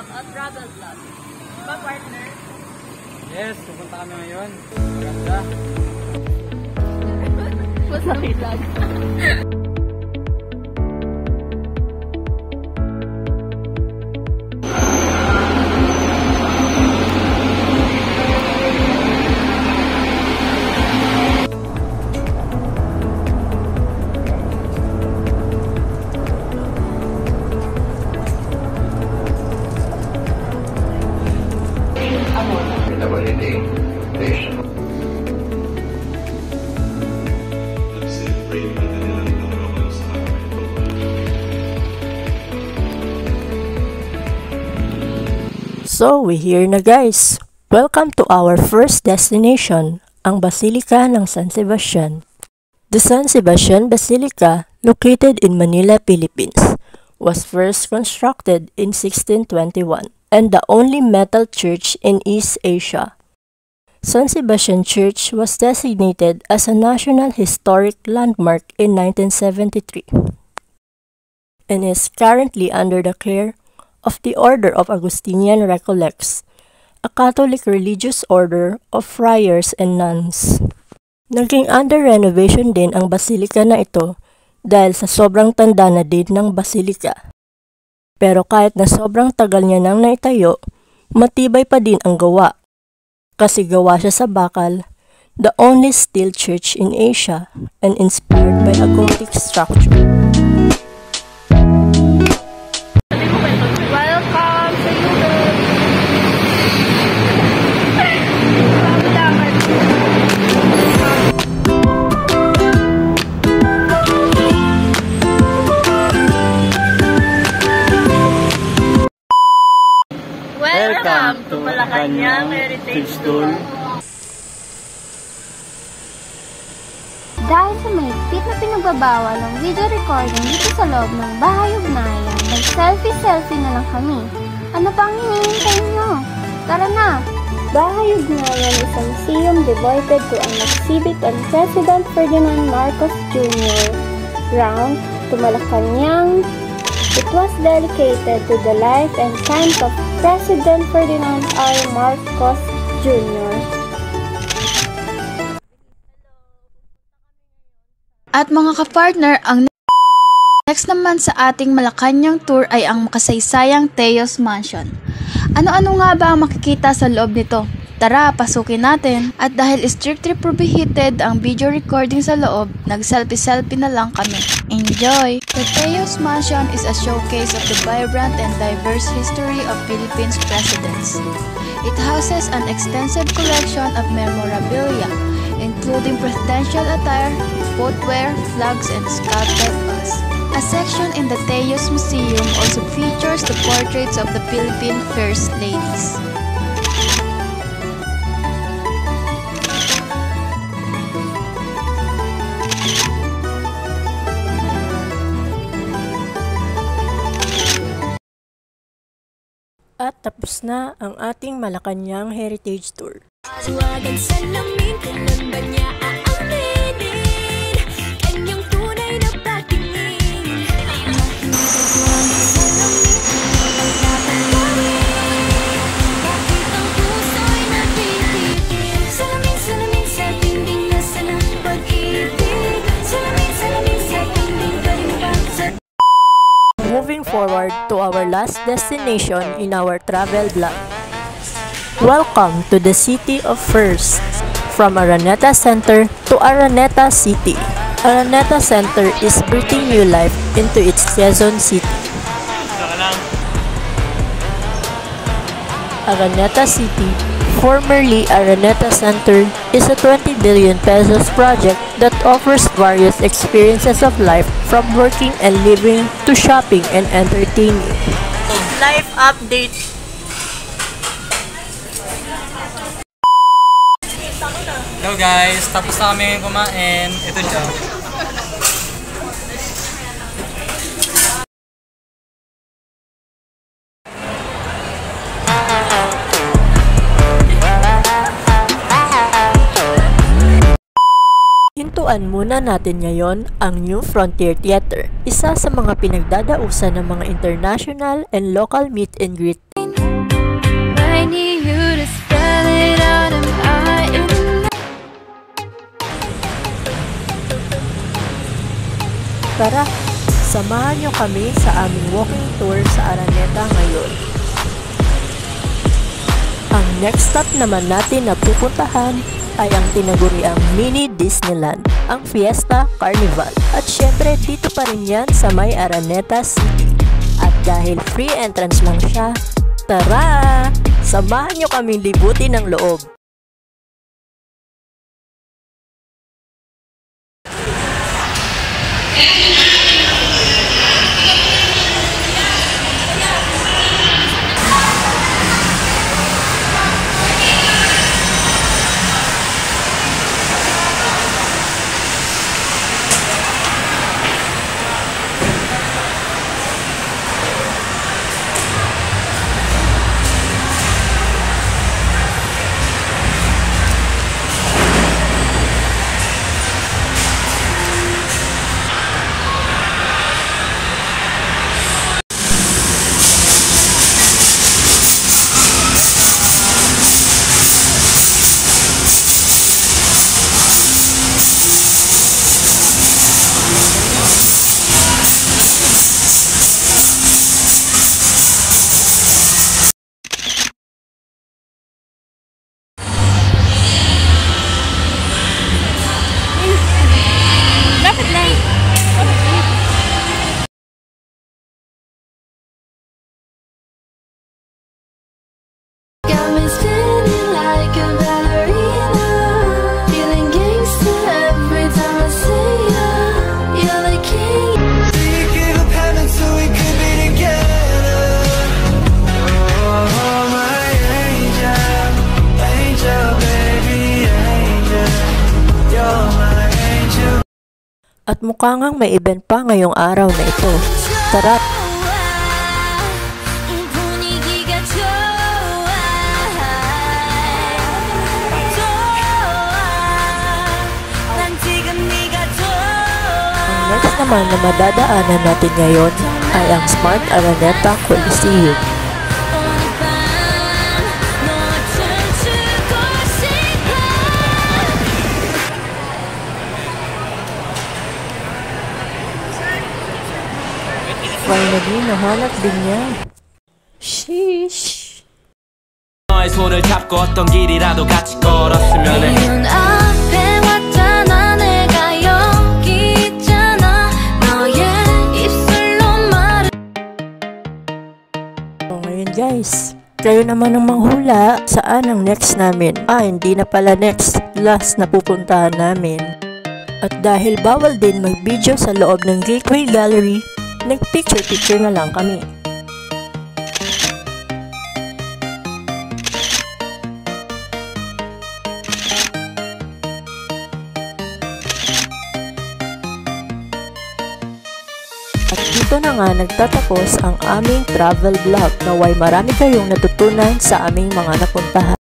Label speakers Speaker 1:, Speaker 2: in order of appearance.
Speaker 1: travel vlog. Ba, partner?
Speaker 2: Yes, pupunta kami ngayon. Maganda.
Speaker 1: Masakit vlog.
Speaker 3: So, we're here na guys! Welcome to our first destination, ang Basilica ng San Sebastian. The San Sebastian Basilica, located in Manila, Philippines, was first constructed in 1621 and the only metal church in East Asia. San Sebastian Church was designated as a National Historic Landmark in 1973 and is currently under the care of the Order of Augustinian Recollects, a Catholic religious order of friars and nuns. Naging under renovation din ang basilika na ito dahil sa sobrang tanda na din ng basilika. Pero kahit na sobrang tagal niya nang naitayo, matibay pa din ang gawa. Kasi gawa siya sa bakal, the only steel church in Asia and inspired by a Gothic structure.
Speaker 1: Welcome to Malacanang Heritage Tour.
Speaker 4: Dahil sa mahigpit na pinagbabawal ng video recording dito sa loob ng bahay ugnayan, mag-selfie-selfie na lang kami. Ano pang hinihintay nyo? Tara na! Bahay ugnayan is a museum devoted to an exhibit on President Ferdinand Marcos Jr. Round to Malacanang. It was dedicated to the life and times of President Ferdinand R. Marcos Jr.
Speaker 5: At mga kapartner, ang next naman sa ating Malacanang tour ay ang makasaysayang Teos Mansion. Ano-ano nga ba ang makikita sa loob nito? Tara, pasukin natin. At dahil strictly prohibited ang video recording sa loob, nag-selfie-selfie na lang kami. Enjoy! The Teos Mansion is a showcase of the vibrant and diverse history of Philippines presidents. It houses an extensive collection of memorabilia, including presidential attire, footwear, flags, and sculpted busts. A section in the Teos Museum also features the portraits of the Philippine First Ladies.
Speaker 3: At tapos na ang ating Malacanang Heritage Tour.
Speaker 6: Suwagan sa lamin, kailan ba niya aaminin? Kanyang tunay na patingin. Suwagan sa lamin, kailan dapat gawin? Bakit ang puso'y nagtitigil? Salamin sa dingding na sanang pag-ibig. Salamin sa dingding kalimbang sa
Speaker 3: Moving forward to our last destination in our travel vlog. Welcome to the City of First. From Araneta Center to Araneta City. Araneta Center is breathing new life into its Quezon City. Araneta City, formerly Araneta Center, is a 20 billion pesos project that offers various experiences of life from working and living to shopping and entertaining. Life update.
Speaker 2: Hello guys, tapos na kami kumain. Ito siya.
Speaker 3: Hintuan muna natin ngayon ang New Frontier Theater, isa sa mga pinagdadausan ng mga international and local meet and greet.
Speaker 6: need you to spell it out. Am I in?
Speaker 3: Tara, samahan niyo kami sa aming walking tour sa Araneta ngayon. Ang next stop naman natin na pupuntahan ay ang tinaguriang Mini Disneyland, ang Fiesta Carnival. At syempre dito pa rin yan sa may Araneta City. At dahil free entrance lang siya, tara! Samahan niyo kaming libutin ng loob.
Speaker 6: Got me spinning like a ballerina, feeling gangster every time I see ya. You're the king.
Speaker 7: Do you give up heaven so we could be together? Oh, my angel, angel, baby, angel, you're my angel.
Speaker 3: At mukha ngang may event pa ngayong araw na ito. Tara!
Speaker 6: 분위기가 좋아. 난 지금 네가 좋아.
Speaker 3: Ang next naman na madadaanan natin ngayon ay ang Smart Araneta Coliseum.
Speaker 6: 오늘 밤 너와 춤추고 싶어.
Speaker 3: Finally, nahanap din niya. Sheesh!
Speaker 7: 너의 손을 잡고 어떤 길이라도 같이 걸었으면 해.
Speaker 6: 눈 앞에 왔잖아. 내가 여기 있잖아. 너의 입술로 말해.
Speaker 3: So, ngayon guys, kayo naman ang manghula saan ang next namin. Hindi na pala next, last na pupuntahan namin. At dahil bawal din mag-video sa loob ng Gateway Gallery, nag-picture-picture na lang kami. At dito na nga nagtatapos ang aming travel vlog. Naway marami kayong natutunan sa aming mga napuntahan.